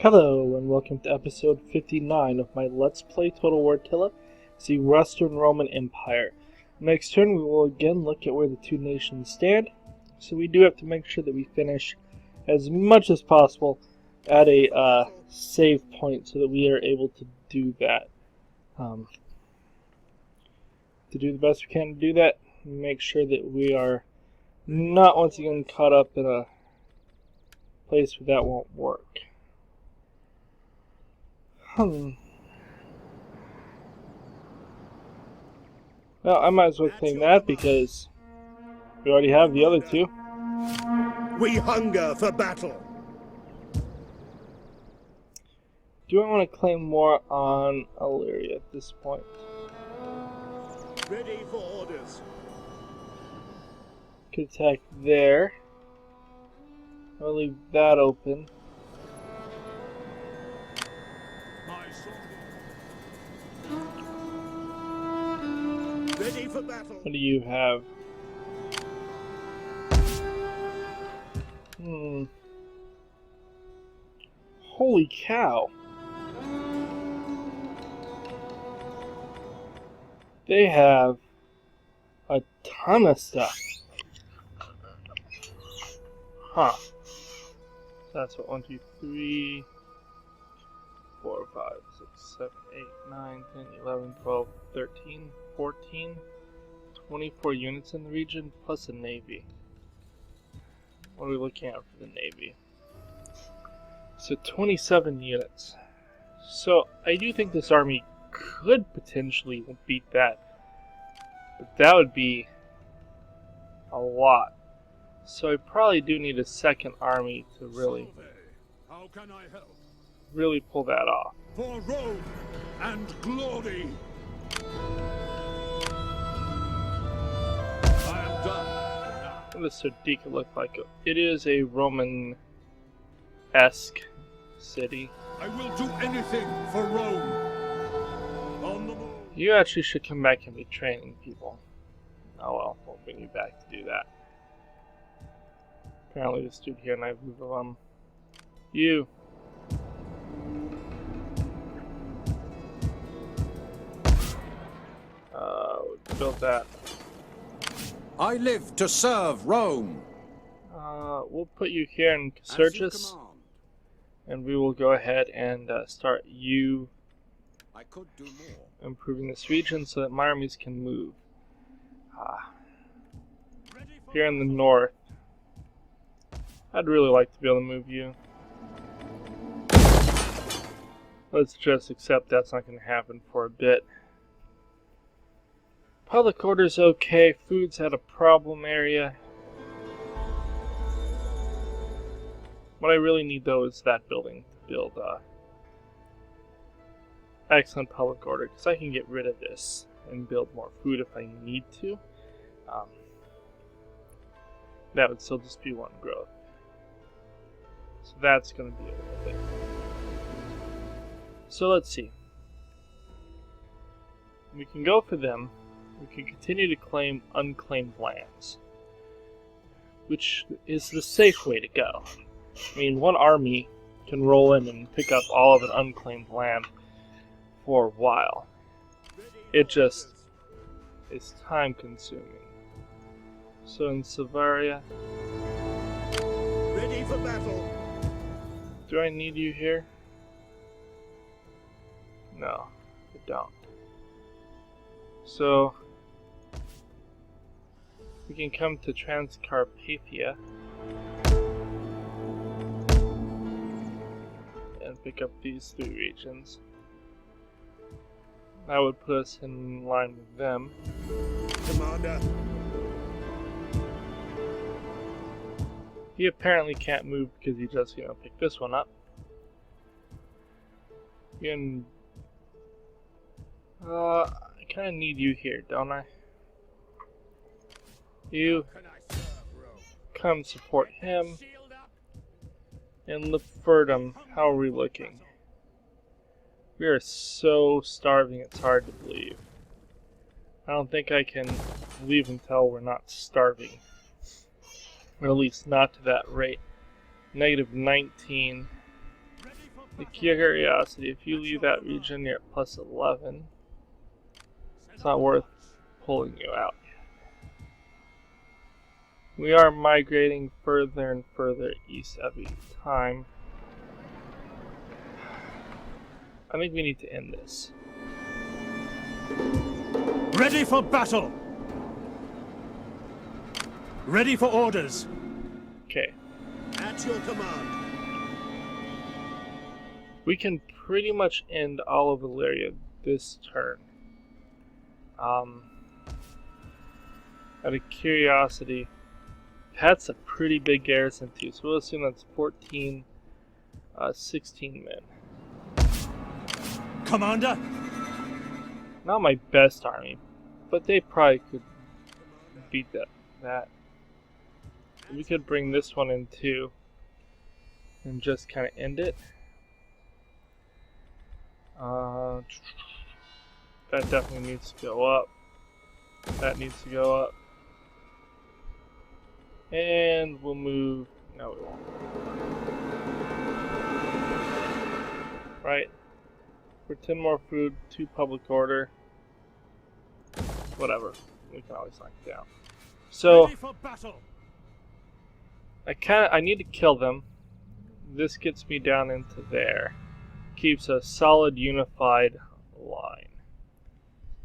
Hello and welcome to episode 59 of my Let's Play Total War Attila, the Western Roman Empire. Next turn we will again look at where the two nations stand, so we do have to make sure that we finish as much as possible at a save point so that we are able to do that. To do the best we can to do that, make sure that we are not once again caught up in a place where that won't work. Well, I might as well claim that because we already have the other two. We hunger for battle. Do I want to claim more on Illyria at this point? Ready for orders. Could attack there. I'll leave that open. Ready for battle. What do you have? Holy cow. They have a ton of stuff. Huh. That's what 1, 2, 3, 4, 5, 6, 7, 8, 9, 10, 11, 12, 13, 14, 24 units in the region, plus a navy. What are we looking at for the navy? So 27 units. So I do think this army could potentially beat that. But that would be a lot. So I probably do need a second army to really pull that off. For Rome and glory. I am done. What does Sardica look like? It is a Roman-esque city. I will do anything for Rome. On the move. You actually should come back and be training people. Oh well, we'll bring you back to do that. Apparently this dude here and I move you. We built that. I live to serve Rome. We'll put you here in Casurgis, and we will go ahead and start I could do more. improving this region so that my armies can move. Here in the north, I'd really like to be able to move you. Let's just accept that's not going to happen for a bit. Public order's okay. Food's at a problem area. What I really need though is that building to build excellent public order, because I can get rid of this and build more food if I need to. That would still just be one growth. So that's going to be a little bit. So let's see. We can go for them. We can continue to claim unclaimed lands, which is the safe way to go. I mean, one army can roll in and pick up all of an unclaimed land for a while. It just is time consuming. So in Savaria, Ready for battle. do I need you here? No, I don't. So we can come to Transcarpathia and pick up these three regions. That would put us in line with them. Commander. He apparently can't move because he just, picked this one up. And I kind of need you here, don't I? You come support him. And Leferdum, how are we looking? We are so starving it's hard to believe. I don't think I can leave until we're not starving. Or at least not to that rate. -19. The curiosity, if you leave that region, you're at plus 11. It's not worth pulling you out. We are migrating further and further east every time. I think we need to end this. Ready for battle! Ready for orders! Okay. At your command. We can pretty much end all of Illyria this turn. Out of curiosity, that's a pretty big garrison too, so we'll assume that's 14, 16 men. Commander! Not my best army, but they probably could beat that. We could bring this one in too, and just kind of end it. That definitely needs to go up. That needs to go up. And we'll move... No, we won't. Right. For 10 more food, 2 public order. Whatever. We can always knock it down. So, Ready for battle! I need to kill them. This gets me down into there. Keeps a solid unified line,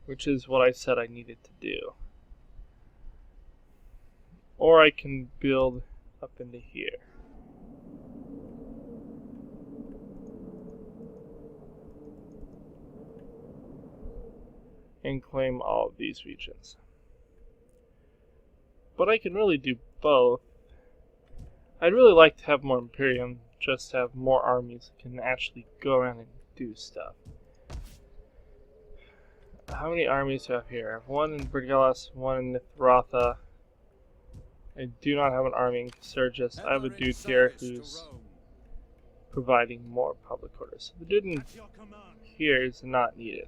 which is what I said I needed to do. Or I can build up into here. And claim all of these regions. But I can really do both. I'd really like to have more Imperium, just to have more armies that can actually go around and do stuff. How many armies do I have here? I have one in Brigelas, one in Nithratha. I do not have an army in Casurgis. I have a dude here who's providing more public orders. So the dude in here is not needed.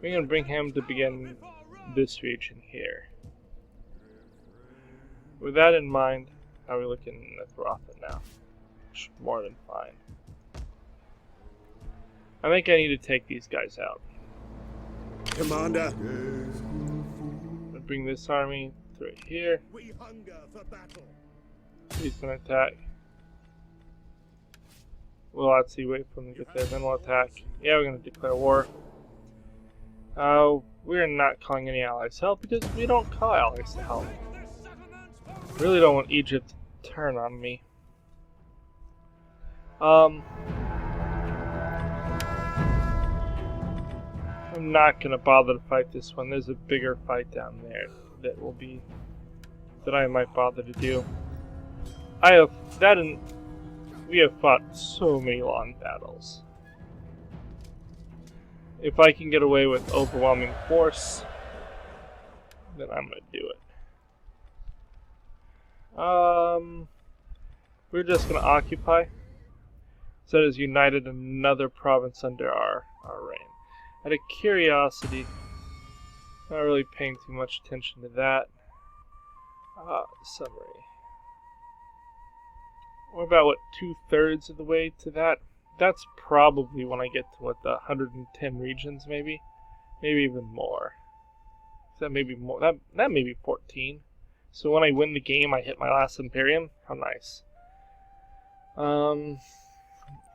We're going to bring him to begin this region here. With that in mind, how are we looking at Nithratha now? More than fine. I think I need to take these guys out. Commander. I'll bring this army through here. We hunger for battle. He's gonna attack. We'll actually wait for him to get there, then we'll attack. Yeah, we're gonna declare war. We're not calling any allies to help because we don't call allies to help. Really don't want Egypt to turn on me. I'm not gonna bother to fight this one. There's a bigger fight down there that I might bother to do. I have that, and we have fought so many long battles. If I can get away with overwhelming force, then I'm gonna do it. We're just gonna occupy. So it has united another province under our reign. Out of curiosity, not really paying too much attention to that. Summary. We're about, what, 2/3 of the way to that? That's probably when I get to, what, the 110 regions, maybe? Maybe even more. That may be more. That may be 14. So when I win the game, I hit my last Imperium? How nice.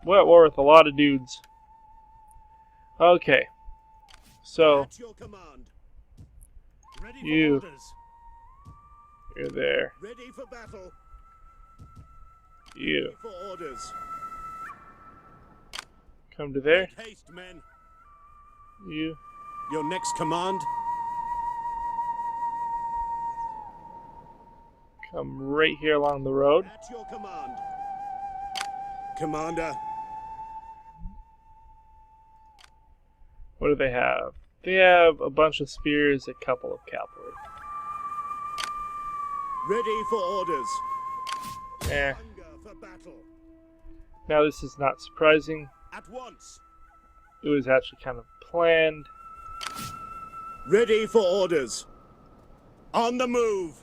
We're at war with a lot of dudes. Okay. So, At your command. Ready for You. orders. you're there. Ready for battle. You. Ready for orders. Come to there. Make haste, men. You. Your next command. Come right here along the road. At your command. Commander. What do they have? They have a bunch of spears, a couple of cavalry. Ready for orders. Eh. Hunger for battle. Now this is not surprising. At once. It was actually kind of planned. Ready for orders. On the move.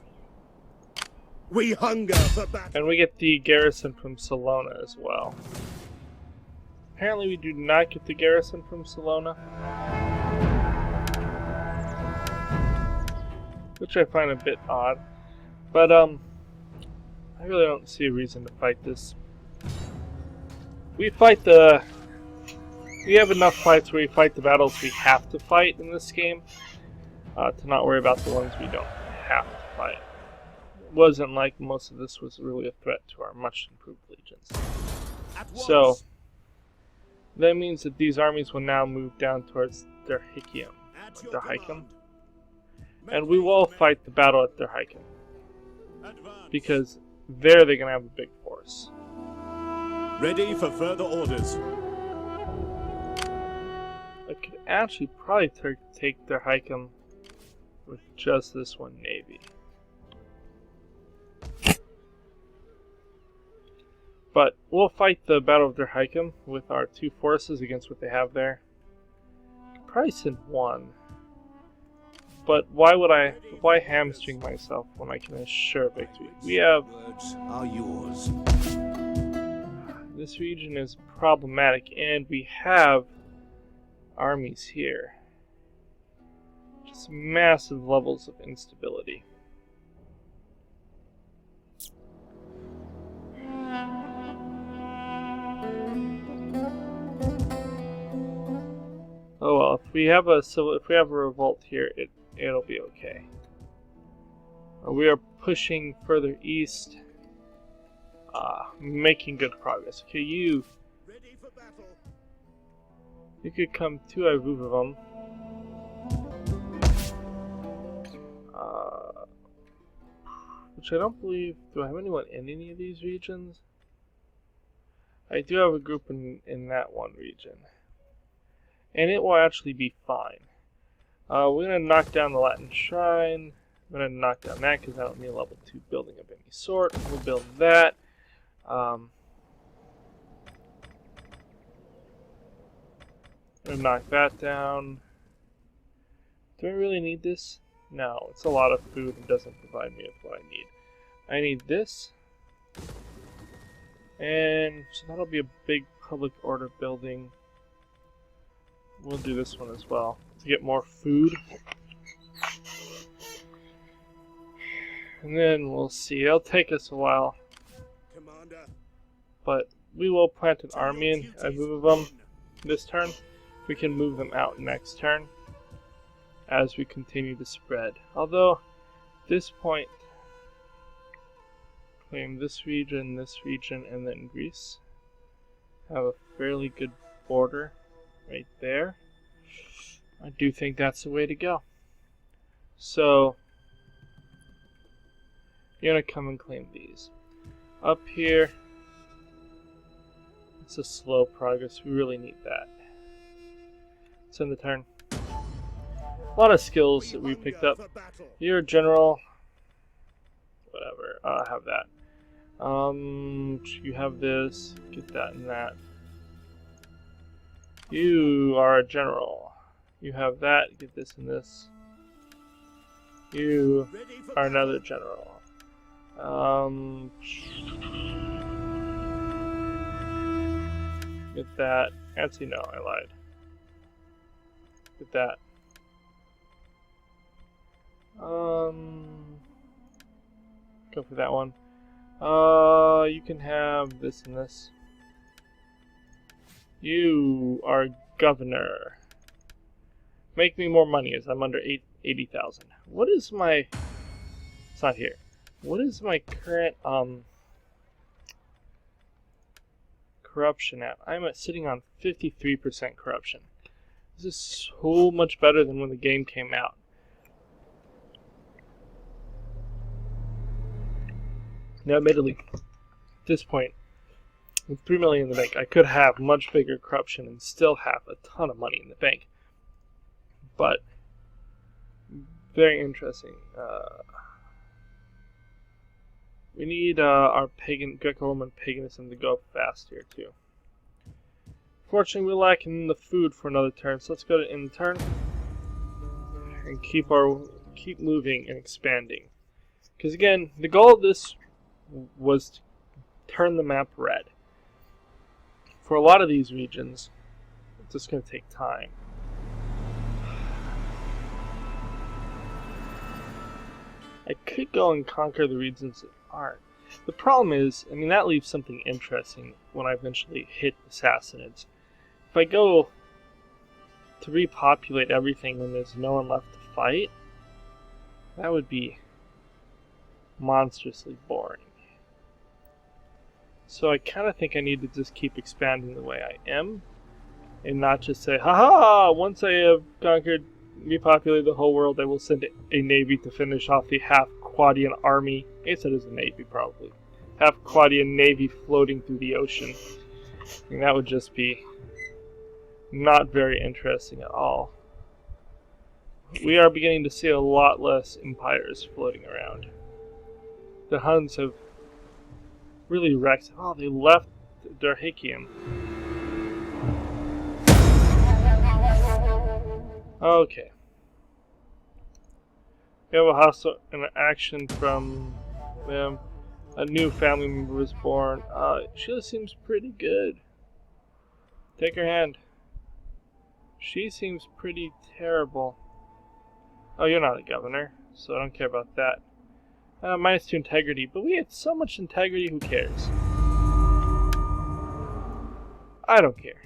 We hunger for battle. And we get the garrison from Salona as well. Apparently we do not get the garrison from Salona, which I find a bit odd. But I really don't see a reason to fight this. We have enough fights where we fight the battles we have to fight in this game, to not worry about the ones we don't have to fight. It wasn't like most of this was really a threat to our much improved legions. So that means that these armies will now move down towards Derhikium, and we will fight the battle at Derhikium, because there they're going to have a big force. Ready for further orders. I could actually probably take Derhikium with just this one navy. But we'll fight the Battle of Derhikium with our 2 forces against what they have there. Could probably send 1. But why hamstring myself when I can assure victory? We have... Words are yours. This region is problematic, and we have armies here. Just massive levels of instability. Oh well, if we have a revolt here, it'll be okay. We are pushing further east, making good progress. Okay, you could come to Ivuvavam. Which I don't believe. Do I have anyone in any of these regions? I do have a group in that one region. And it will actually be fine. We're going to knock down the Latin Shrine. I'm going to knock down that because I don't need a level 2 building of any sort. We'll build that. I'm going to knock that down. Do I really need this? No, it's a lot of food and doesn't provide me with what I need. I need this. And so that'll be a big public order building. We'll do this one as well to get more food. And then we'll see. It'll take us a while. Commander. But we will plant an army in Ivuvavam this turn. We can move them out next turn as we continue to spread. Although, at this point, claim this region, and then Greece. Have a fairly good border right there. I do think that's the way to go. So, you're going to come and claim these. Up here, it's a slow progress. We really need that. Let's end the turn. A lot of skills that we picked up. You're a general. Whatever. I'll have that. You have this. Get that and that. You are a general. You have that. Get this and this. You are another general. Get that. Actually, no, I lied. Get that. Go for that one. You can have this and this. You are governor. Make me more money as I'm under 80,000. What is my... It's not here. What is my current, corruption at? I'm sitting on 53% corruption. This is so much better than when the game came out. Now, admittedly, at this point, with 3 million in the bank, I could have much bigger corruption and still have a ton of money in the bank. But, very interesting. We need our Greco-Roman paganism to go up fast here too. Fortunately, we're lacking the food for another turn, so let's go to end turn and keep moving and expanding. Because again, the goal of this was to turn the map red. For a lot of these regions, it's just going to take time. I could go and conquer the regions that aren't. The problem is, I mean, that leaves something interesting when I eventually hit the Sassanids. If I go to repopulate everything when there's no one left to fight, that would be monstrously boring. So I kind of think I need to just keep expanding the way I am, and not just say, haha, once I have conquered, repopulated the whole world, I will send a navy to finish off the half-Quadian army. I guess it is a navy, probably. Half-Quadian navy floating through the ocean. And that would just be not very interesting at all. We are beginning to see a lot less empires floating around. The Huns have really wrecked. Oh, they left Dyrrhachium. Okay. We have a hostile interaction from them. A new family member was born. She seems pretty good. Take her hand. She seems pretty terrible. Oh, you're not a governor, so I don't care about that. -2 integrity, but we had so much integrity, who cares? I don't care.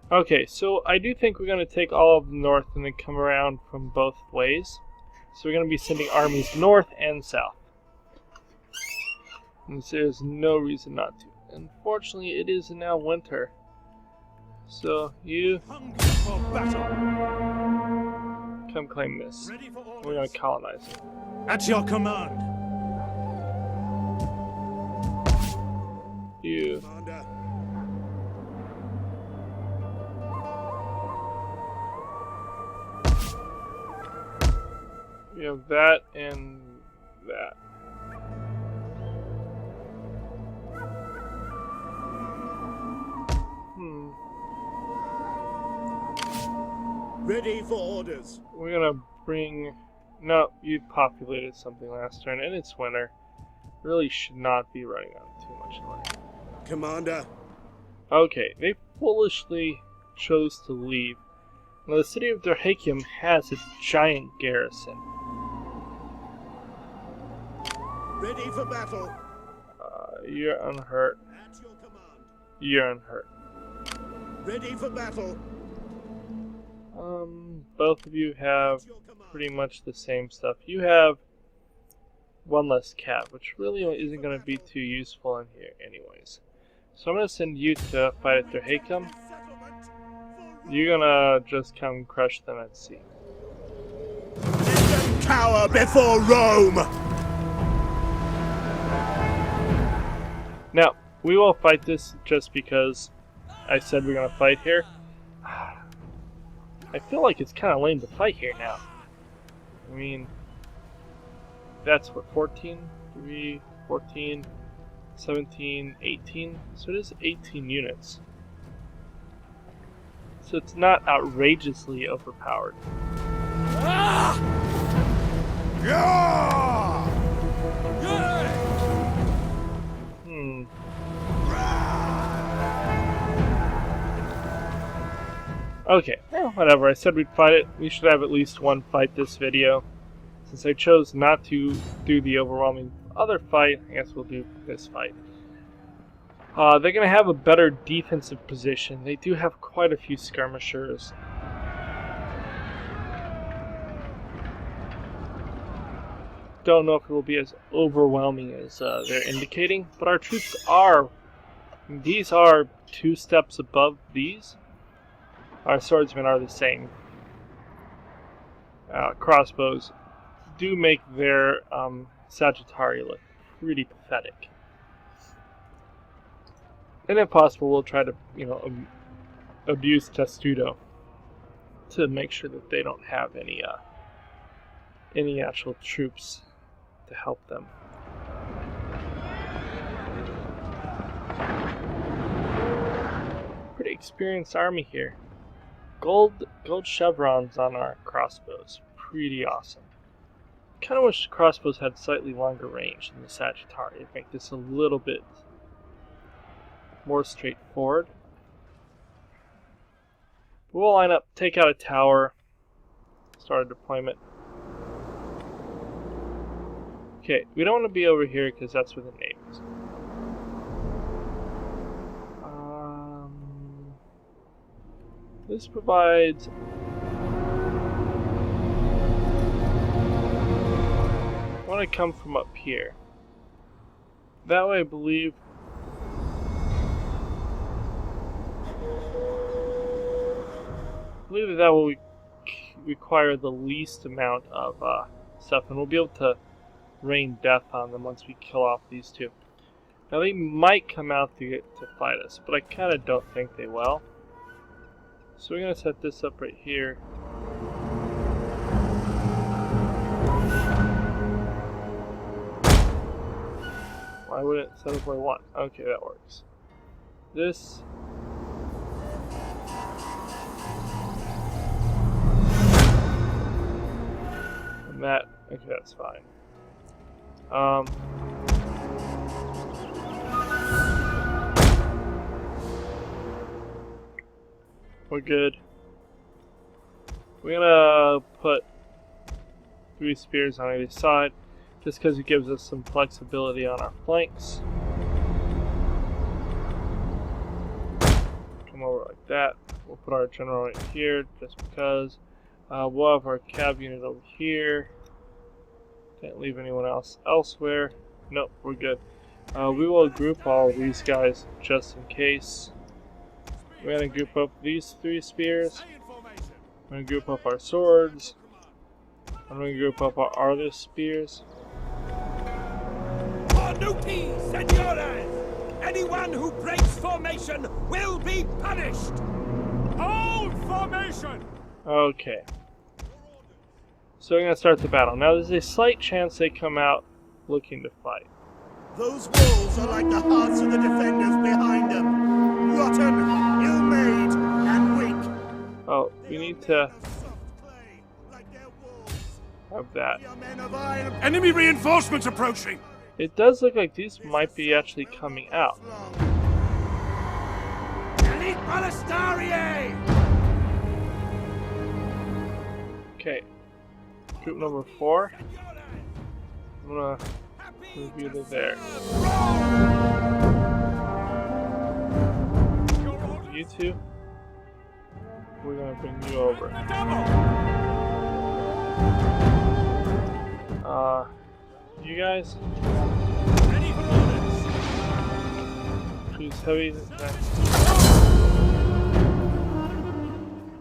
Okay, so I do think we're going to take all of the north and then come around from both ways. So we're going to be sending armies north and south. And there's no reason not to. Unfortunately, it is now winter. So you come claim this. We're going to colonize it. At your command. You. Commander. We have that and that. Ready for orders. We're gonna bring... No, you populated something last turn, and it's winter. Really should not be running on too much longer. Commander. Okay, they foolishly chose to leave. Now, the city of Dyrrhachium has a giant garrison. Ready for battle. You're unhurt. At your command. You're unhurt. Ready for battle. Both of you have At your command. pretty much the same stuff. You have one less cat, which really isn't going to be too useful in here anyways. So I'm going to send you to fight at Dyrrhachium. You're going to just come crush them at sea. Let them cower before Rome. Now, we will fight this just because I said we're going to fight here. I feel like it's kind of lame to fight here now. I mean, that's what, 14? 3, 14, 17, 18? So it is 18 units. So it's not outrageously overpowered. Ah! Yeah! Yeah! Okay, well, whatever. I said we'd fight it. We should have at least one fight this video. Since I chose not to do the overwhelming other fight, I guess we'll do this fight. They're going to have a better defensive position. They do have quite a few skirmishers. Don't know if it will be as overwhelming as they're indicating, but our troops are... These are 2 steps above these. Our swordsmen are the same. Crossbows do make their Sagittari look pretty pathetic. And if possible, we'll try to, abuse Testudo to make sure that they don't have any actual troops to help them. Pretty experienced army here. Gold chevrons on our crossbows. Pretty awesome. kind of wish crossbows had slightly longer range than the Sagittari to make this a little bit more straightforward. We'll line up, take out a tower, start a deployment. Okay, we don't want to be over here because that's where the navy is. This provides I want to come from up here. That way I believe that will require the least amount of stuff, and we'll be able to rain death on them once we kill off these two. Now they might come out to fight us, but I kind of don't think they will. So we're going to set this up right here. Why wouldn't it set up where I want? Okay, that works. This. And that. Okay, that's fine. We're good. We're gonna put 3 spears on either side, just because it gives us some flexibility on our flanks. Come over like that. We'll put our general right here, just because. We'll have our cav unit over here. Can't leave anyone else elsewhere. Nope, we're good. We will group all of these guys just in case. We're going to group up these 3 spears. We're going to group up our swords. I'm going to group up our other spears. Anyone who breaks formation will be punished! Hold formation! Okay. So we're going to start the battle. Now there's a slight chance they come out looking to fight. Those walls are like the hearts of the defenders behind them. Rotten, ill-made, and weak. Oh, we need to have that. Enemy reinforcements approaching! It does look like these might be actually coming out. Okay. Group number 4. I'm gonna review it there. You two, we're gonna bring you over. You guys, choose heavy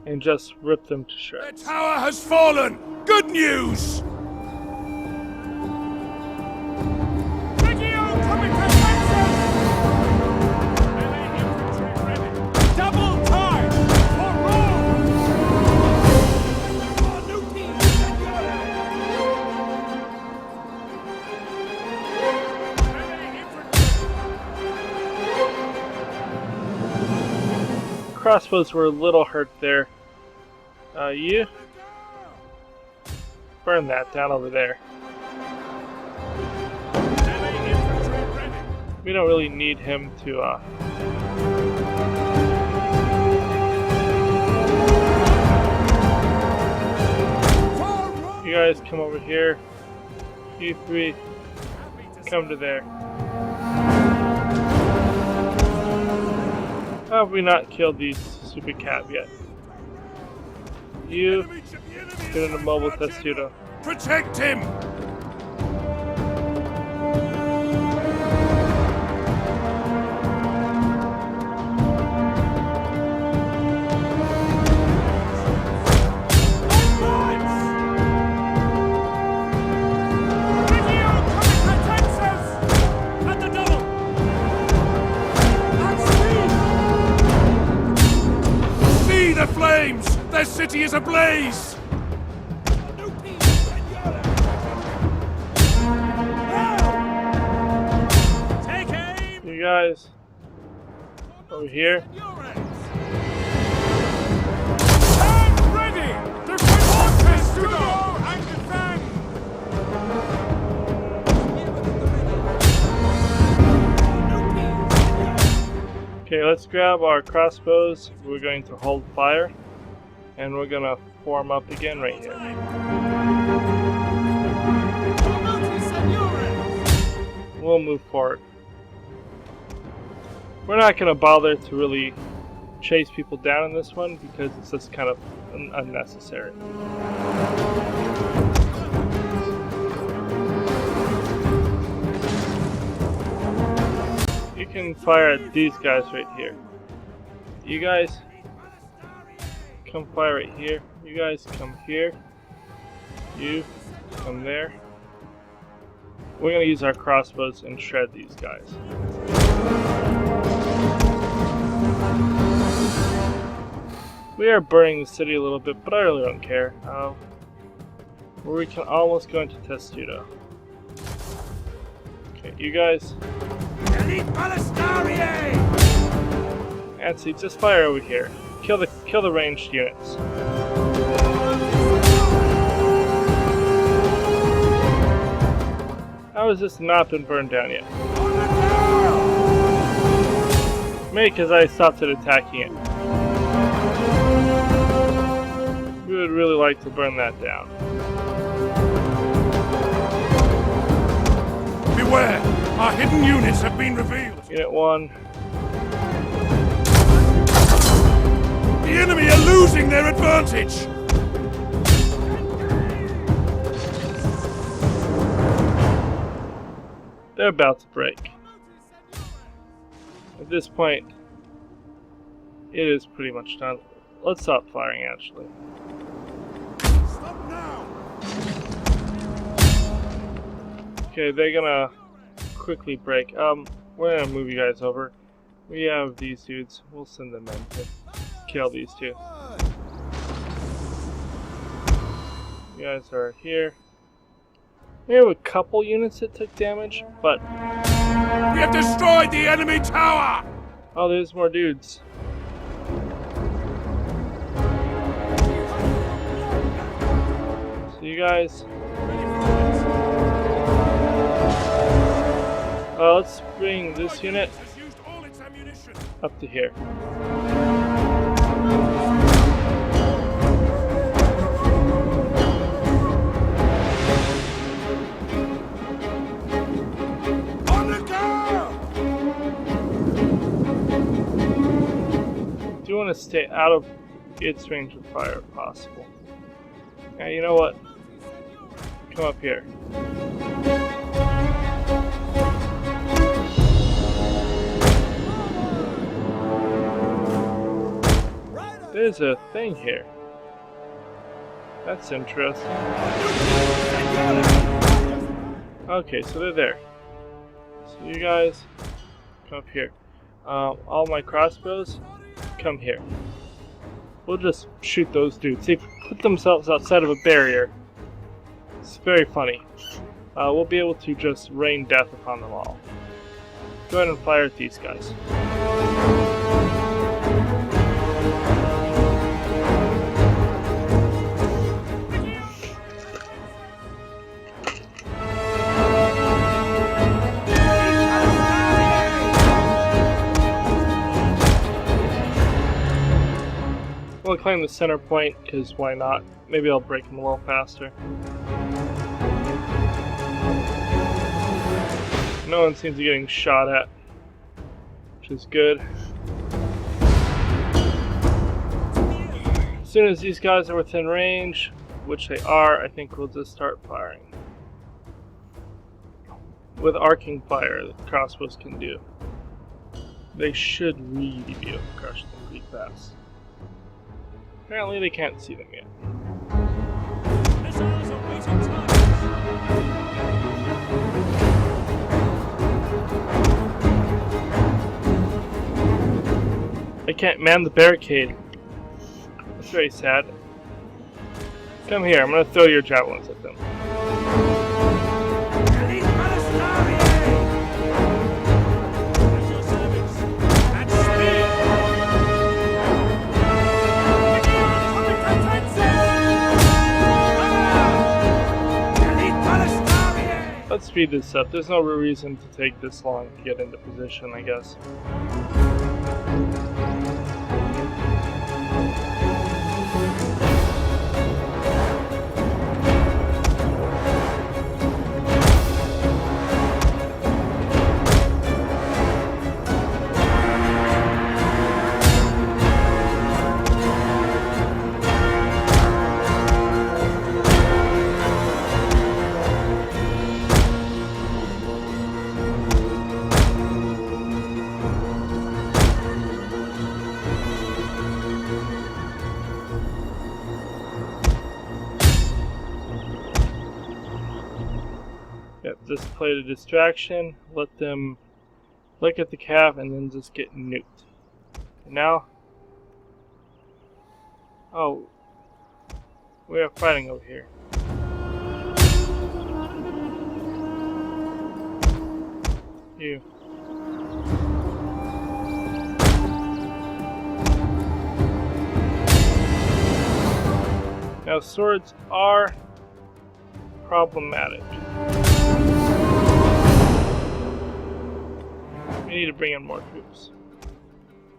and just rip them to shreds. The tower has fallen! Good news! Double time for Rome! Crossbows were a little hurt there. You burn that down over there. We don't really need him to you guys come over here. You 3 come to there. How have we not killed these stupid cav yet? You get in a mobile testudo. Protect him! See the flames! Their city is ablaze! You guys over here. Stand ready! To fortress to go and defend! Okay, let's grab our crossbows. We're going to hold fire, and we're gonna form up again right here. We'll move forward. We're not gonna bother to really chase people down in this one because it's just kind of unnecessary. You can fire at these guys right here. You guys come fire right here. You guys come here. You come there. We're gonna use our crossbows and shred these guys. We are burning the city a little bit, but I really don't care. We can almost go into Testudo. Okay, you guys. Nancy, just fire over here. Kill the ranged units. How has this not been burned down yet? Maybe because I stopped it attacking it. We would really like to burn that down. Beware! Our hidden units have been revealed! Unit 1. The enemy are losing their advantage! They're about to break. At this point, it is pretty much done. Let's stop firing, actually. Stop now! Okay, they're gonna quickly break. We're gonna move you guys over. We have these dudes. We'll send them in to kill these two. You guys are here. We have a couple units that took damage, but... We have destroyed the enemy tower! Oh, there's more dudes. So you guys... let's bring this unit up to here. Do you want to stay out of its range of fire if possible? Yeah, you know what? Come up here. There's a thing here. That's interesting. Okay, so they're there. So you guys come up here. All my crossbows, come here. We'll just shoot those dudes. They put themselves outside of a barrier. It's very funny. We'll be able to just rain death upon them all. Go ahead and fire at these guys. We'll claim the center point, because why not? Maybe I'll break them a little faster. No one seems to be getting shot at, which is good. As soon as these guys are within range, which they are, I think we'll just start firing. With arcing fire that crossbows can do. They should really be able to crush them pretty fast. Apparently they can't see them yet. I can't man the barricade. That's very sad. Come here, I'm gonna throw your javelins at them. Let's speed this up. There's no real reason to take this long to get into position, I guess. just play the distraction, let them look at the calf, and then just get nuked. And now, oh, we are fighting over here. You. Now, swords are problematic. We need to bring in more troops.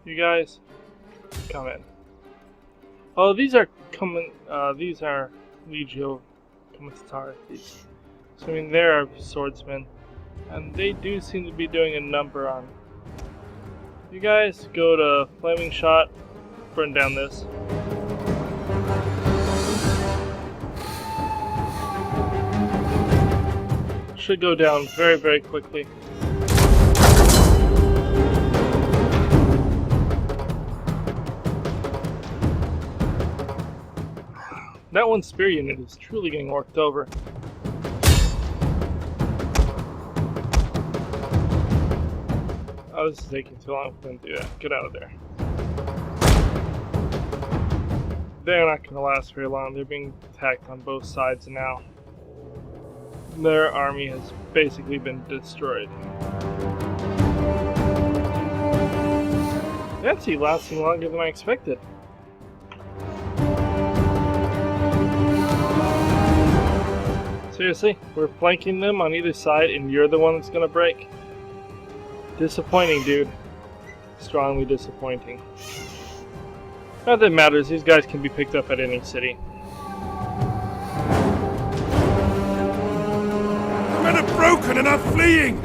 You guys, come in. Oh, these are Legio Comitaris. So I mean, they're swordsmen, and they do seem to be doing a number on. You guys go to flaming shot, burn down this. Should go down very, very quickly. That one spear unit is truly getting worked over. Oh, this is taking too long for them to do that. Get out of there. They're not going to last very long. They're being attacked on both sides now. Their army has basically been destroyed. That's actually lasting longer than I expected. Seriously, we're flanking them on either side and you're the one that's gonna break? Disappointing, dude. Strongly disappointing. Not that it matters, these guys can be picked up at any city. Men are broken and are fleeing!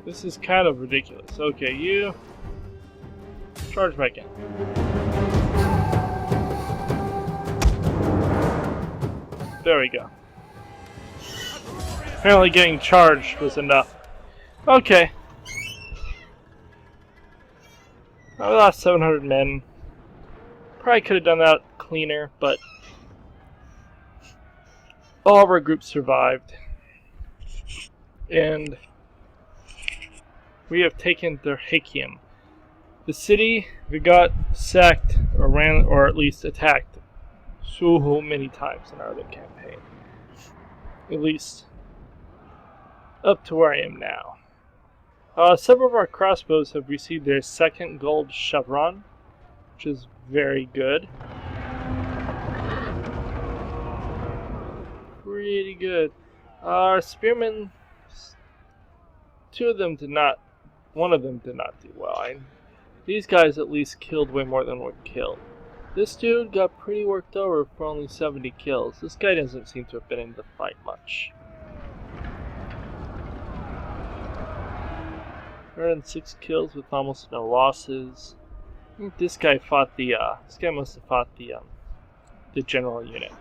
This is kind of ridiculous. Okay, you charge back in. There we go. Apparently getting charged was enough. Okay. I lost 700 men. Probably could have done that cleaner, but all of our groups survived. And we have taken Dyrhachium. The city we got sacked or ran, or at least attacked so many times in our other campaign. At least up to where I am now. Several of our crossbows have received their second gold chevron, which is very good. Pretty good. Our spearmen, one of them did not do well. These guys at least killed way more than were killed. This dude got pretty worked over for only 70 kills. This guy doesn't seem to have been in the fight much. 106 kills with almost no losses. I think this guy fought the this guy must have fought the general unit.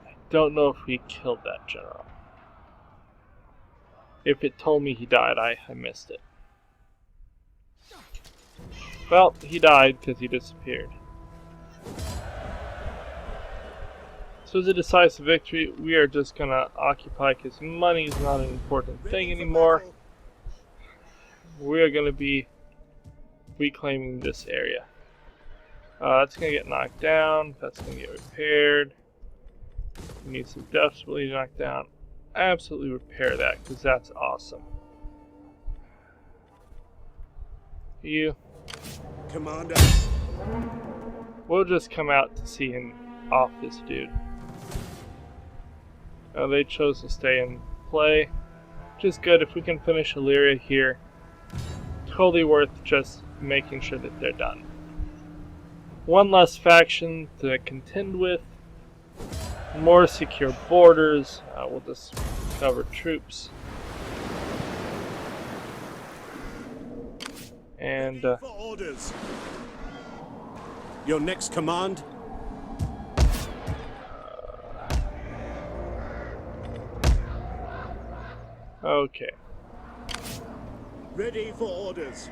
I don't know if we killed that general. If it told me he died, I missed it. Well, he died because he disappeared. So as a decisive victory, we are just going to occupy because money is not an important thing anymore. We are going to be reclaiming this area. That's going to get knocked down. That's going to get repaired. We need some desperately knocked down. Absolutely repair that because that's awesome. You. Commander. We'll just come out to see him off this dude. They chose to stay and play, which is good. If we can finish Illyria here, totally worth just making sure that they're done. One less faction to contend with, more secure borders. We'll just cover troops. And For orders. Your next command? okay. Ready for orders.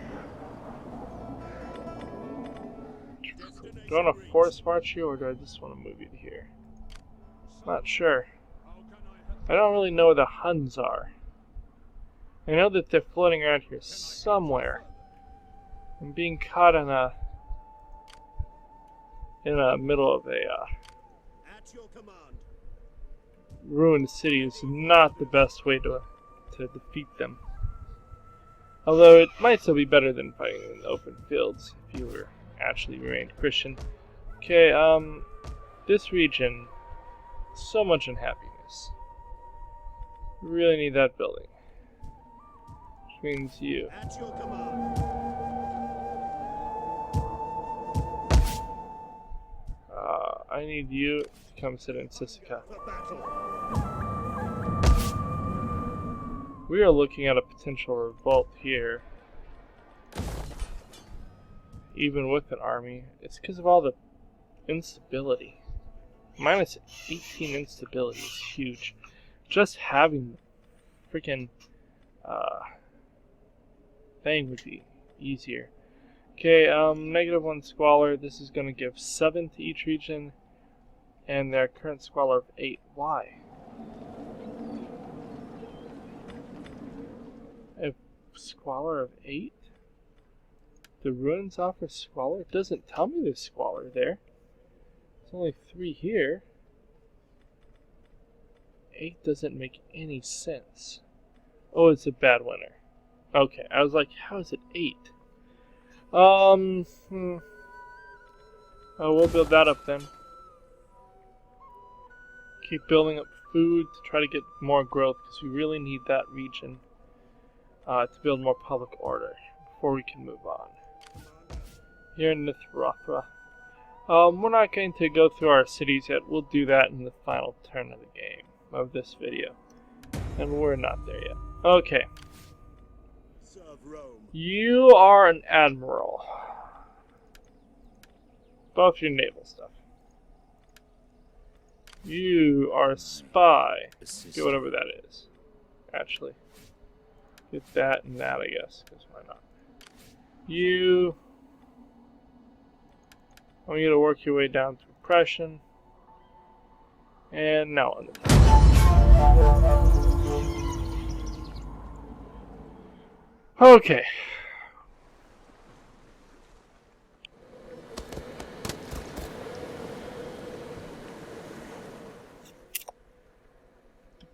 Do I want to force march you, or do I just want to move you to here? Not sure. I don't really know where the Huns are. I know that they're floating around here somewhere. I'm being caught in the middle of a At your command. ruined city is not the best way to defeat them. Although it might still be better than fighting in the open fields if you were actually remained Christian. Okay, this region, so much unhappiness. Really need that building. Which means you. At your command. I need you to come sit in Sisika. For battle. We are looking at a potential revolt here. Even with an army. It's because of all the instability. Minus 18 instability is huge. Just having the freaking thing would be easier. Okay, -1 squalor. This is going to give 7 to each region. And their current squalor of 8. Why? A squalor of 8? The ruins offer squalor? It doesn't tell me there's squalor there. There's only 3 here. 8 doesn't make any sense. Oh, it's a bad winter. Okay, I was like, how is it 8? Oh, we'll build that up then. Keep building up food to try to get more growth because we really need that region to build more public order before we can move on. Here in Nithrothra. We're not going to go through our cities yet. We'll do that in the final turn of the game of this video. And we're not there yet. Okay. Serve Rome. You are an admiral. Both your naval stuff. You are a spy. Get whatever that is. Actually. Get that and that, I guess. Because why not? You... I want you to work your way down to oppression. And now on the top. Okay.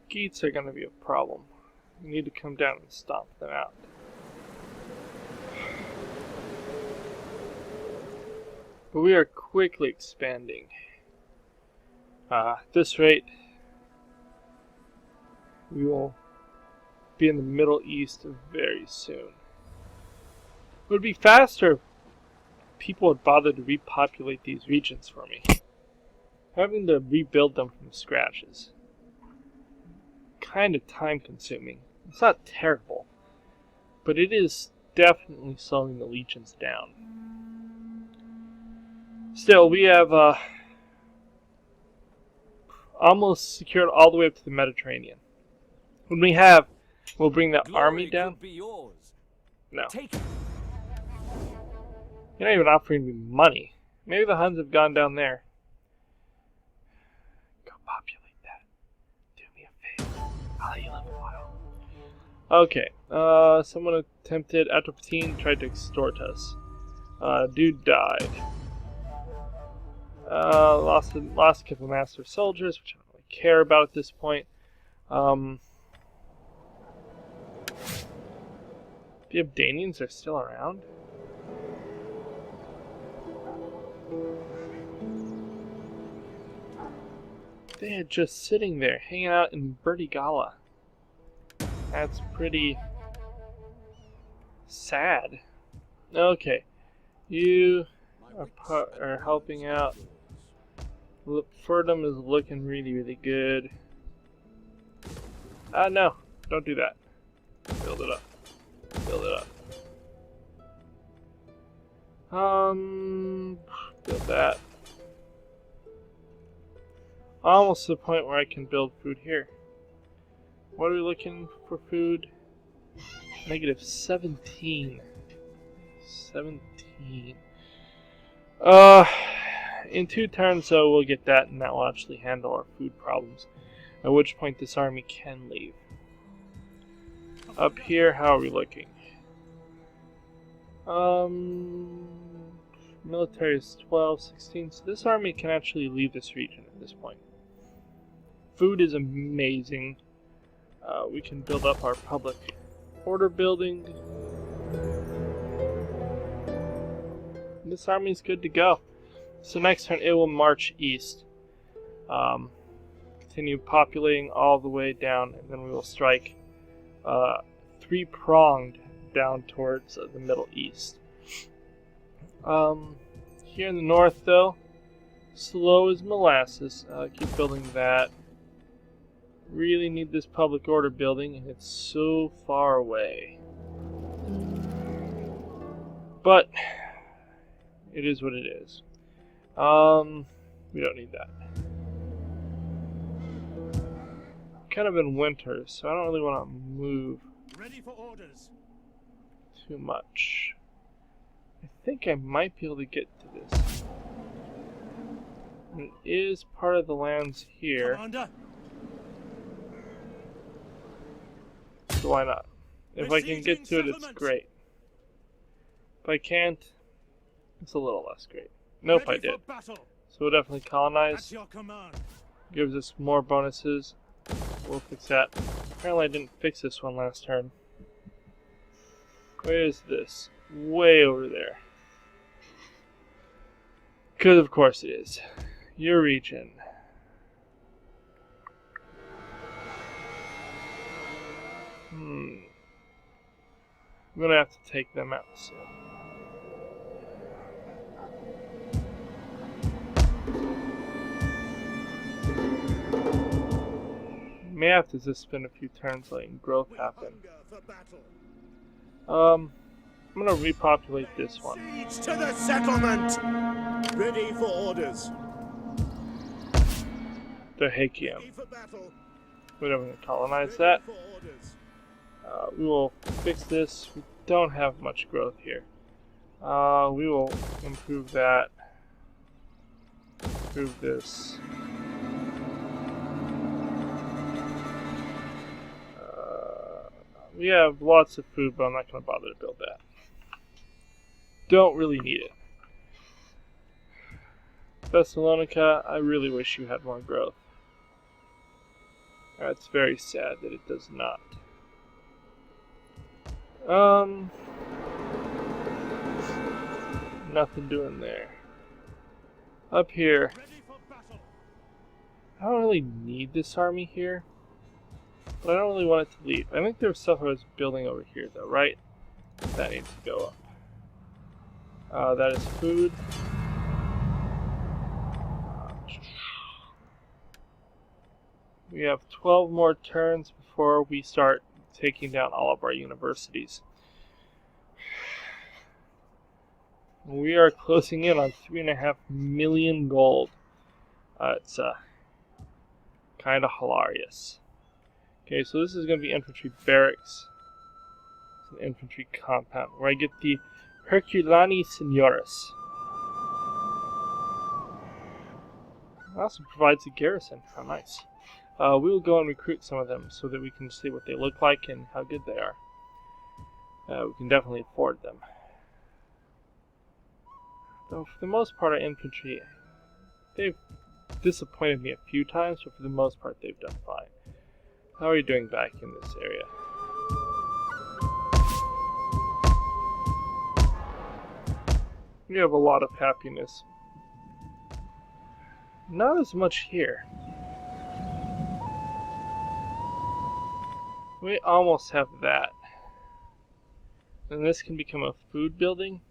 Gates are going to be a problem. We need to come down and stomp them out. But we are quickly expanding. At this rate, we will be in the Middle East very soon. It would be faster if people would bother to repopulate these regions for me. Having to rebuild them from scratch is kind of time consuming. It's not terrible, but it is definitely slowing the legions down. Still, we have almost secured all the way up to the Mediterranean. When we have, we'll bring the army down. Be yours. No. Take it. You're not even offering me money. Maybe the Huns have gone down there. Go populate that. Do me a favor. I'll let you live a while. Okay. Someone attempted, Atropatine tried to extort us. Dude died. Lost a couple of master soldiers, which I don't really care about at this point. The Abdanians are still around? They are just sitting there, hanging out in Bertigala. That's pretty sad. Okay, you are helping out. Furdum is looking really, really good. No, don't do that. Build it up. Build it up. Build that. Almost to the point where I can build food here. What are we looking for food? -17. 17. In 2 turns, though, we'll get that, and that will actually handle our food problems. At which point this army can leave. Up here, how are we looking? Military is 12, 16, so this army can actually leave this region at this point. Food is amazing. We can build up our public order building. This army is good to go. So next turn it will march east. Continue populating all the way down, and then we will strike 3-pronged down towards the Middle East. Here in the north, though, slow as molasses. Keep building that. Really need this public order building, and it's so far away. But it is what it is. We don't need that. Kind of in winter, so I don't really want to move Ready for orders. too much. I think I might be able to get to this. It is part of the lands here, Commander, so why not? If I can get to it, it's settlement. great. If I can't, it's a little less great. Nope, I ready did. for battle. So we'll definitely At colonize. your command. Gives us more bonuses. We'll fix that. Apparently I didn't fix this one last turn. Where is this? Way over there. Because of course it is. Your region. I'm gonna have to take them out soon. May have to just spend a few turns letting growth We happen. hunger for battle. I'm gonna repopulate this one. Siege to the settlement. Ready for orders. The Hakium. Ready for battle. We're gonna colonize Ready that. for orders. We will fix this. We don't have much growth here. We will improve that. Improve this. We have lots of food, but I'm not going to bother to build that. Don't really need it. Thessalonica, I really wish you had more growth. It's very sad that it does not. Nothing doing there. Up here, Ready for battle. I don't really need this army here, but I don't really want it to leave. I think there was stuff I was building over here, though, right? That needs to go up. That is food. We have 12 more turns before we start taking down all of our universities. We are closing in on 3.5 million gold. It's kind of hilarious. Okay, so this is going to be infantry barracks. It's an infantry compound where I get the Herculani Senores. It also provides a garrison. How nice. We will go and recruit some of them so that we can see what they look like and how good they are. We can definitely afford them. Though for the most part, our infantry, they've disappointed me a few times, but for the most part, they've done fine. How are you doing back in this area? You have a lot of happiness. Not as much here. We almost have that. And this can become a food building.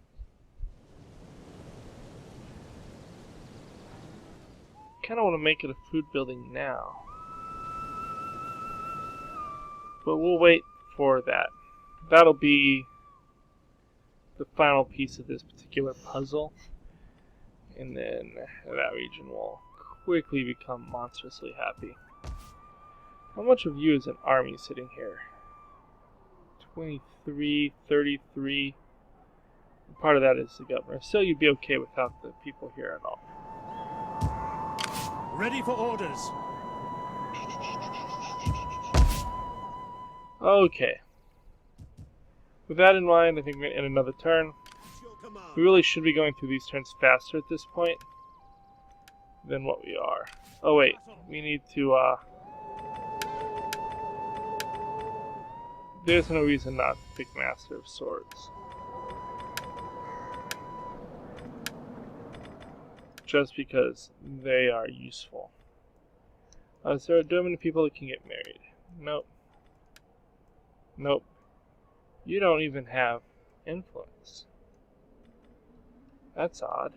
I kind of want to make it a food building now. But we'll wait for that. That'll be the final piece of this particular puzzle. And then that region will quickly become monstrously happy. How much of you is an army sitting here? 23, 33. Part of that is the governor. So you'd be okay without the people here at all. Ready for orders. Okay. With that in mind, I think we're going to end another turn. Your command. We really should be going through these turns faster at this point than what we are. Oh wait, we need to, there's no reason not to pick Master of Swords. Just because they are useful. Is there too many people that can get married? Nope. Nope. You don't even have influence. That's odd.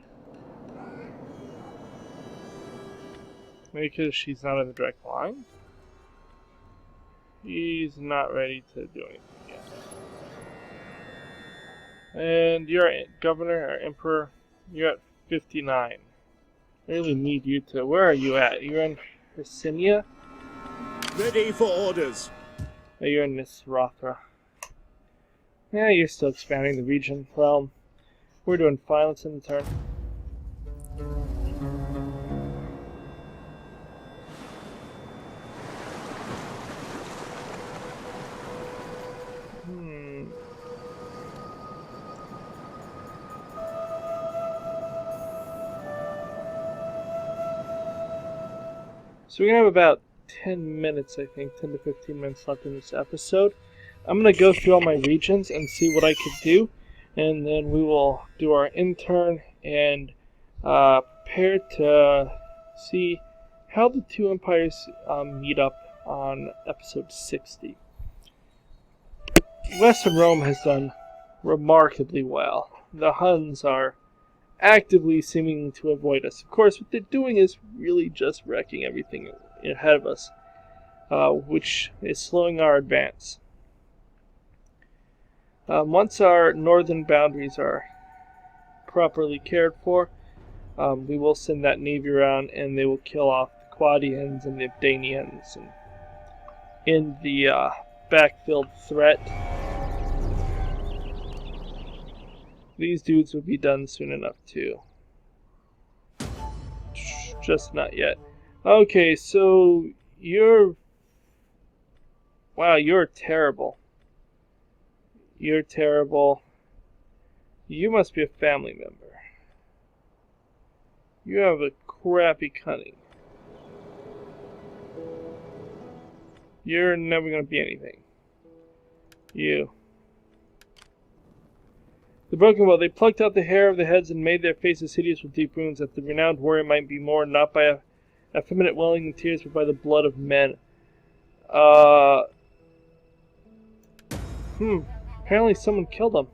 Maybe because she's not in the direct line? He's not ready to do anything yet. And you're governor or emperor. You're at 59. I really need you to. Where are you at? You're in Hercynia? Ready for orders. Oh, you're in Nisrothra. Yeah, you're still expanding the region. Well, we're doing fine. Let's end the turn. So we're going to have about 10 minutes, I think, 10 to 15 minutes left in this episode. I'm going to go through all my regions and see what I could do, and then we will do our intern and prepare to see how the two empires meet up on episode 60. Western Rome has done remarkably well. The Huns are actively seeming to avoid us. Of course, what they're doing is really just wrecking everything ahead of us, which is slowing our advance. Once our northern boundaries are properly cared for, we will send that navy around and they will kill off the Quadians and the Danians and end the backfilled threat. These dudes will be done soon enough too. Just not yet. Okay, so you're... Wow, you're terrible. You're terrible. You must be a family member. You have a crappy cunning. You're never going to be anything. You. The broken bow. They plucked out the hair of the heads and made their faces hideous with deep wounds, that the renowned warrior might be mourned not by effeminate wailing and tears, but by the blood of men. Apparently someone killed him.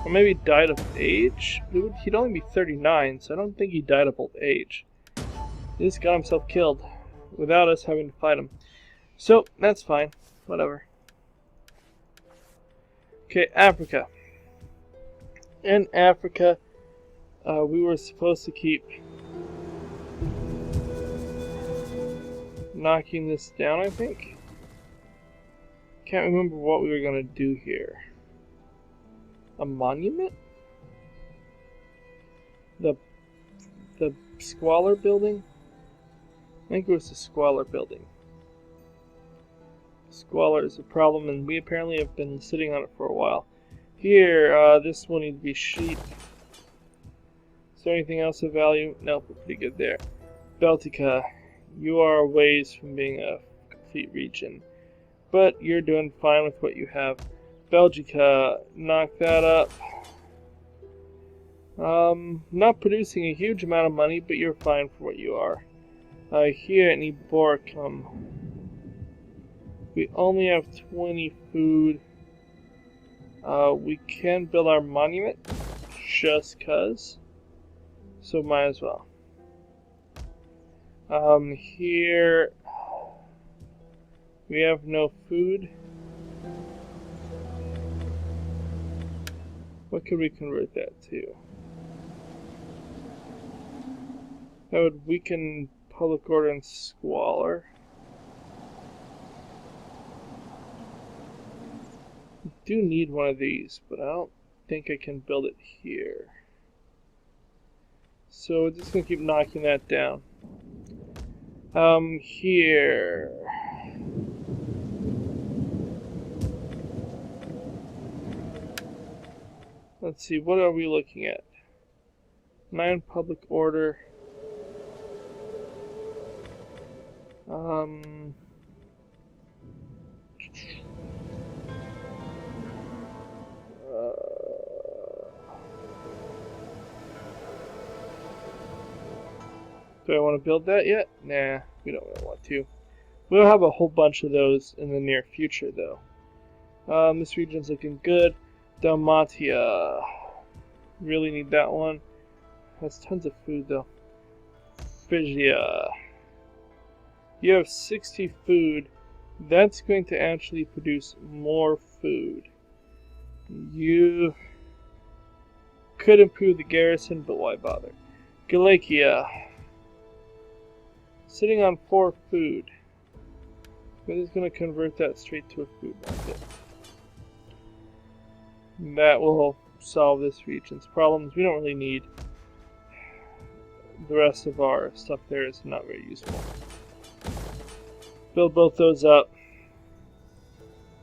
Or maybe died of age? He'd only be 39, so I don't think he died of old age. He just got himself killed, without us having to fight him. So, that's fine. Whatever. Okay, Africa. In Africa, we were supposed to keep knocking this down, I think. Can't remember what we were going to do here. A monument? The Squalor building? I think it was the Squalor building. Squalor is a problem, and we apparently have been sitting on it for a while. Here, this will need to be sheep. Is there anything else of value? Nope, we're pretty good there. Beltica, you are a ways from being a complete region, but you're doing fine with what you have. Belgica, knock that up. Not producing a huge amount of money, but you're fine for what you are. Here at Niboricum, we only have 20 food. We can build our monument, just cuz. So might as well. Here, we have no food. What could we convert that to? That would weaken public order and squalor. I do need one of these, but I don't think I can build it here. So we're just going to keep knocking that down. Here. Let's see, what are we looking at? 9 public order. Do I want to build that yet? Nah, we don't really want to. We'll have a whole bunch of those in the near future, though. This region's looking good. Dalmatia. Really need that one. Has tons of food, though. Phrygia. You have 60 food. That's going to actually produce more food. You could improve the garrison, but why bother? Galakia. Sitting on 4 food. But it's going to convert that straight to a food market. That will solve this region's problems. We don't really need the rest of our stuff there. Is not very useful. Build both those up.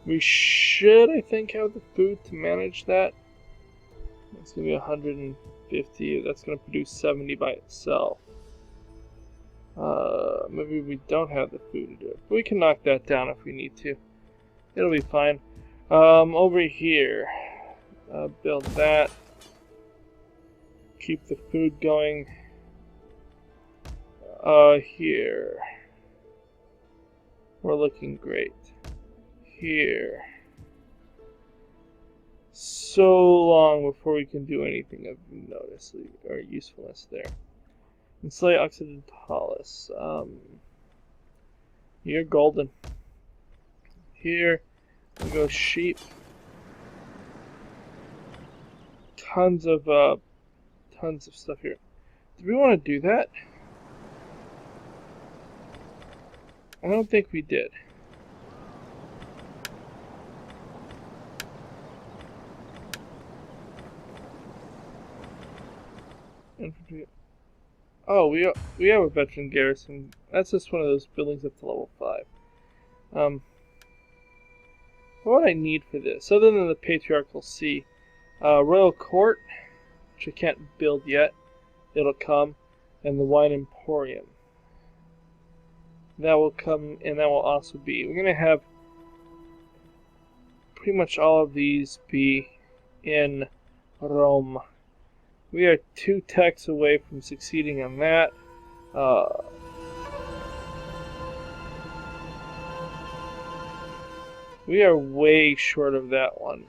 We should, I think, have the food to manage that. It's going to be 150. That's going to produce 70 by itself. Maybe we don't have the food to do it. But we can knock that down if we need to. It'll be fine. Over here. Build that. Keep the food going. Here. We're looking great. Here. So long before we can do anything of notice or usefulness there. And slay Occidentalis. You're golden. Here we go sheep. Tons of stuff here. Do we want to do that? I don't think we did. Infantry. Oh, we have a veteran garrison. That's just one of those buildings up to level 5. What I need for this, other than the Patriarchal See, Royal Court, which I can't build yet. It'll come, and the Wine Emporium. That will come, and that will also be. We're gonna have pretty much all of these be in Rome. We are 2 techs away from succeeding on that. We are way short of that one.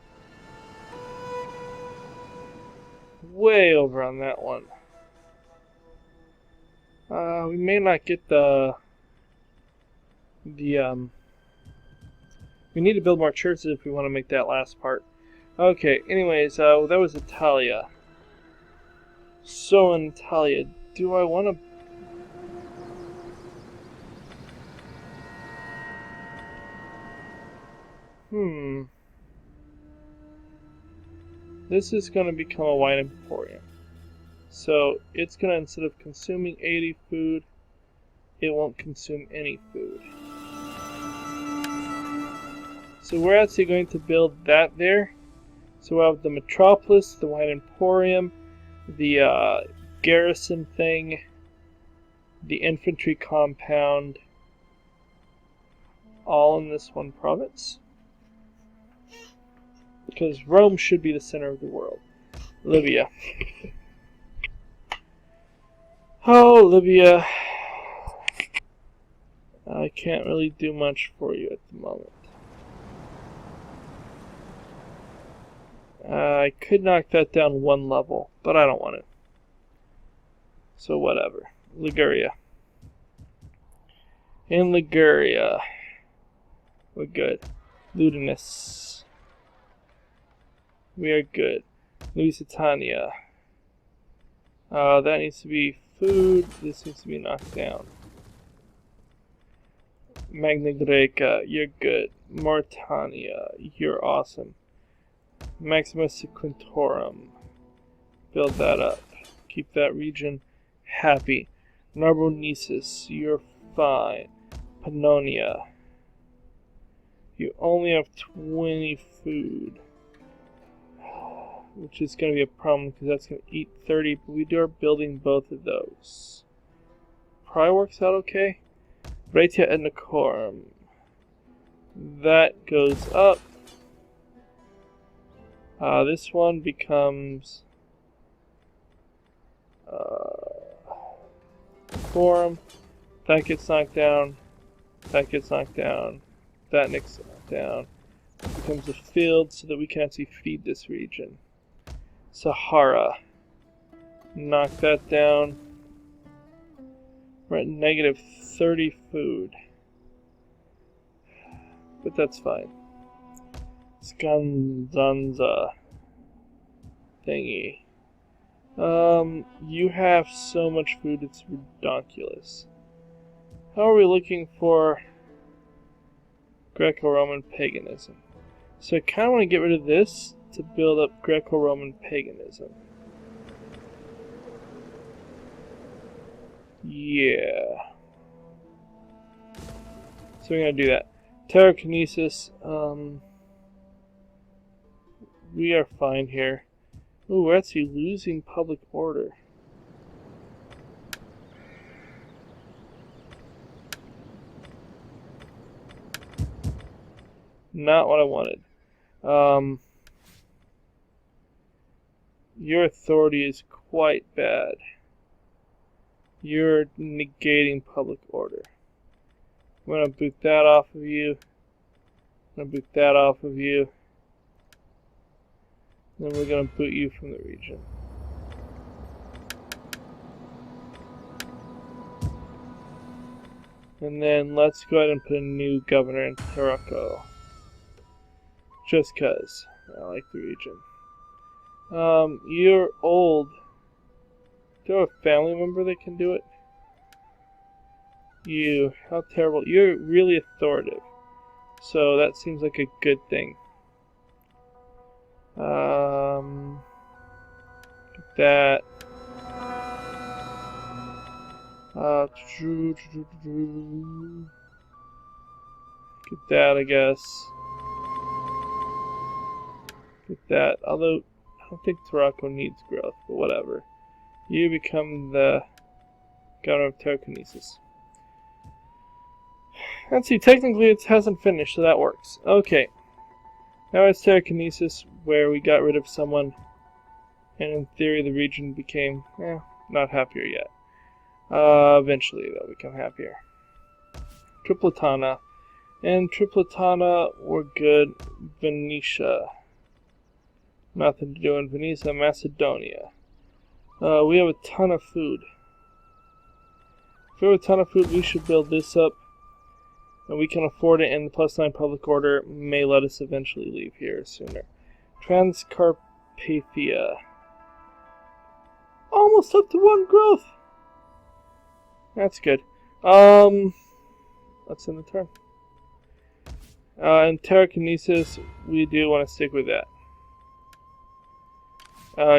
Way over on that one. We may not get we need to build more churches if we want to make that last part. Okay, anyways, that was Attila. So in Attila, do I want to... This is going to become a wine emporium. So it's going to, instead of consuming 80 food, it won't consume any food. So we're actually going to build that there. So we'll have the metropolis, the wine emporium, the garrison thing, the infantry compound, all in this one province. Because Rome should be the center of the world. Libya. Oh, Libya. I can't really do much for you at the moment. I could knock that down 1 level, but I don't want it. So whatever. Liguria. In Liguria, we're good. Ludinus. We are good. Lusitania. That needs to be food. This needs to be knocked down. Magna Graeca, you're good. Mauritania, you're awesome. Maximus Sequentorum. Build that up. Keep that region happy. Narbonensis, you're fine. Pannonia. You only have 20 food. Which is going to be a problem because that's going to eat 30, but we are building both of those. Probably works out okay. Ratia et Nicorum. That goes up. This one becomes Forum. That gets knocked down. That gets knocked down. That gets knocked down. It becomes a field so that we can actually feed this region. Sahara. Knock that down. We're at negative 30 food. But that's fine. Skanzanza. Thingy. You have so much food, it's ridiculous. How are we looking for Greco-Roman paganism? So I kind of want to get rid of this to build up Greco-Roman paganism. Yeah. So we're going to do that. Telekinesis. We are fine here. Ooh, we're actually losing public order. Not what I wanted. Your authority is quite bad. You're negating public order. I'm going to boot that off of you. I'm going to boot that off of you. Then we're going to boot you from the region. And then let's go ahead and put a new governor in Taroko. Just cause I like the region. You're old. Do you have a family member that can do it? You, how terrible. You're really authoritative. So that seems like a good thing. Get that. Get that, I guess. Get that. Although, I don't think Taroko needs growth, but whatever. You become the governor of Telekinesis. Let's see, technically it hasn't finished, so that works. Okay. Now it's Telekinesis, where we got rid of someone, and in theory the region became, not happier yet. Eventually they'll become happier. Tripletana. And Tripletana, we're good. Venetia. Nothing to do in Venetia. Macedonia. We have a ton of food. If we have a ton of food, we should build this up. And we can afford it, and the +9 public order may let us eventually leave here sooner. Transcarpathia. Almost up to 1 growth! That's good. Let's end the turn. And Telekinesis, we do want to stick with that.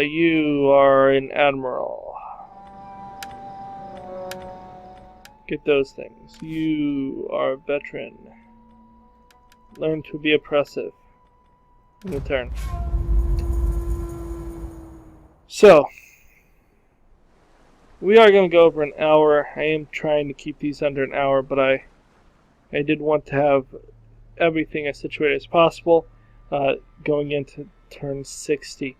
You are an admiral. Get those things. You are a veteran. Learn to be oppressive. In the turn. So, we are going to go over an hour. I am trying to keep these under an hour, but I did want to have everything as situated as possible going into turn 60.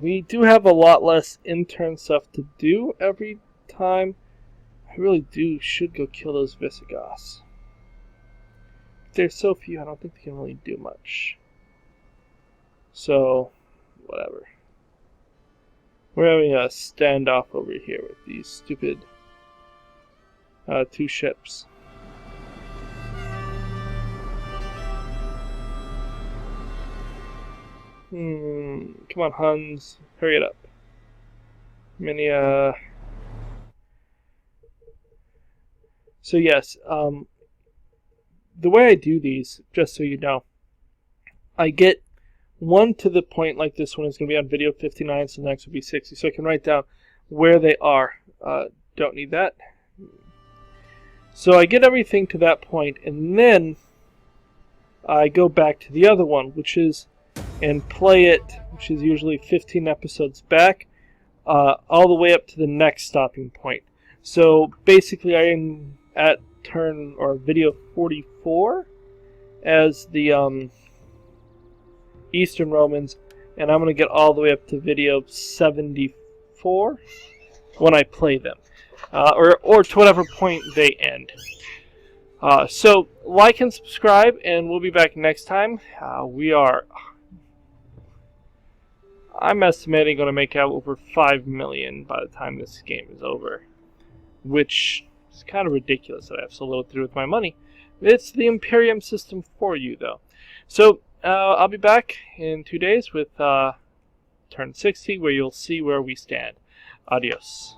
We do have a lot less in-turn stuff to do every time. I really should go kill those Visigoths. There's so few, I don't think they can really do much. So, whatever. We're having a standoff over here with these stupid 2 ships. Come on, Huns. Hurry it up. So yes, the way I do these, just so you know, I get one to the point like this one is going to be on video 59, so the next will be 60. So I can write down where they are. Don't need that. So I get everything to that point, and then I go back to the other one, which is, and play it, which is usually 15 episodes back, all the way up to the next stopping point. So basically I am at turn, or video 44, as the Eastern Romans, and I'm going to get all the way up to video 74 when I play them. Or to whatever point they end. So like and subscribe, and we'll be back next time. I'm estimating going to make out over 5 million by the time this game is over, which is kind of ridiculous that I have so little to do with my money. It's the Imperium system for you, though. So I'll be back in 2 days with turn 60, where you'll see where we stand. Adios.